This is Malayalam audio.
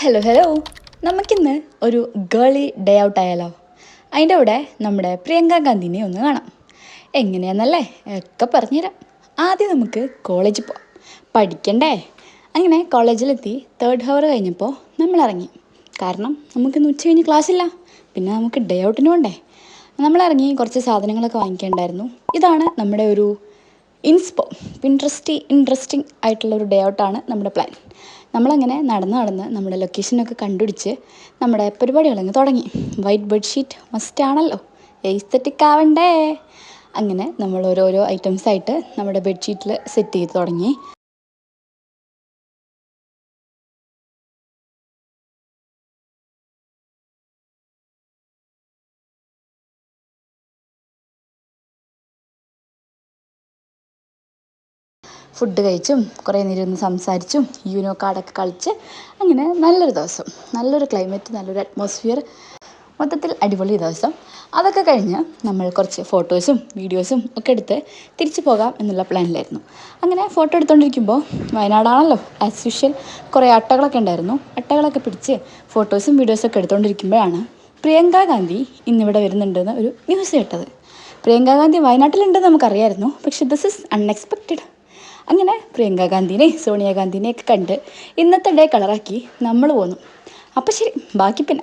ഹലോ ഹലോ, നമുക്കിന്ന് ഒരു ഗേളി ഡേ ഔട്ട് ആയാലോ? അതിൻ്റെ കൂടെ നമ്മുടെ പ്രിയങ്ക ഗാന്ധിനെ ഒന്ന് കാണാം. എങ്ങനെയാണെന്നല്ലേ ഒക്കെ പറഞ്ഞുതരാം. ആദ്യം നമുക്ക് കോളേജിൽ പോവാം, പഠിക്കണ്ടേ? അങ്ങനെ കോളേജിലെത്തി 3rd ഹവർ കഴിഞ്ഞപ്പോൾ നമ്മൾ ഇറങ്ങി. കാരണം നമുക്കിന്ന് ഉച്ച കഴിഞ്ഞ് ക്ലാസ്സില്ല, പിന്നെ നമുക്ക് ഡേ ഔട്ടിന് പോകണ്ടേ. നമ്മളിറങ്ങി കുറച്ച് സാധനങ്ങളൊക്കെ വാങ്ങിക്കേണ്ടായിരുന്നു. ഇതാണ് നമ്മുടെ ഒരു ഇൻട്രസ്റ്റിംഗ് ആയിട്ടുള്ള ഒരു ഡേ ഔട്ടാണ് നമ്മുടെ പ്ലാൻ. നമ്മളങ്ങനെ നടന്ന് നമ്മുടെ ലൊക്കേഷനൊക്കെ കണ്ടുപിടിച്ച് നമ്മുടെ പരിപാടികളങ്ങ് തുടങ്ങി. വൈറ്റ് ബെഡ്ഷീറ്റ് മസ്റ്റ് ആണല്ലോ, എസ്തെറ്റിക് ആവണ്ടേ. അങ്ങനെ നമ്മൾ ഓരോരോ ഐറ്റംസായിട്ട് നമ്മുടെ ബെഡ്ഷീറ്റിൽ സെറ്റ് ചെയ്ത് തുടങ്ങി. ഫുഡ് കഴിച്ചും കുറേ നേരം ഒന്ന് സംസാരിച്ചും യൂനോ കാർഡൊക്കെ കളിച്ച് അങ്ങനെ നല്ലൊരു ദിവസം, നല്ലൊരു ക്ലൈമറ്റ്, നല്ലൊരു അറ്റ്മോസ്ഫിയർ, മൊത്തത്തിൽ അടിപൊളി ദിവസം. അതൊക്കെ കഴിഞ്ഞ് നമ്മൾ കുറച്ച് ഫോട്ടോസും വീഡിയോസും ഒക്കെ എടുത്ത് തിരിച്ചു പോകാം എന്നുള്ള പ്ലാനിലായിരുന്നു. അങ്ങനെ ഫോട്ടോ എടുത്തുകൊണ്ടിരിക്കുമ്പോൾ വയനാടാണല്ലോ ആസ് യൂഷ്വൽ, കുറേ അട്ടകളൊക്കെ ഉണ്ടായിരുന്നു. അട്ടകളൊക്കെ പിടിച്ച് ഫോട്ടോസും വീഡിയോസൊക്കെ എടുത്തുകൊണ്ടിരിക്കുമ്പോഴാണ് പ്രിയങ്ക ഗാന്ധി ഇന്നിവിടെ വരുന്നുണ്ടെന്ന് ഒരു ന്യൂസ് കേട്ടത്. പ്രിയങ്ക ഗാന്ധി വയനാട്ടിലുണ്ടെന്ന് നമുക്കറിയായിരുന്നു, പക്ഷേ ദിസ് ഇസ് അൺഎക്സ്പെക്റ്റഡ്. അങ്ങനെ പ്രിയങ്ക ഗാന്ധിനെ സോണിയാഗാന്ധിനെയൊക്കെ കണ്ട് ഇന്നത്തെ ഡേ കളറാക്കി നമ്മൾ പോന്നു. അപ്പോൾ ശരി, ബാക്കി പിന്നെ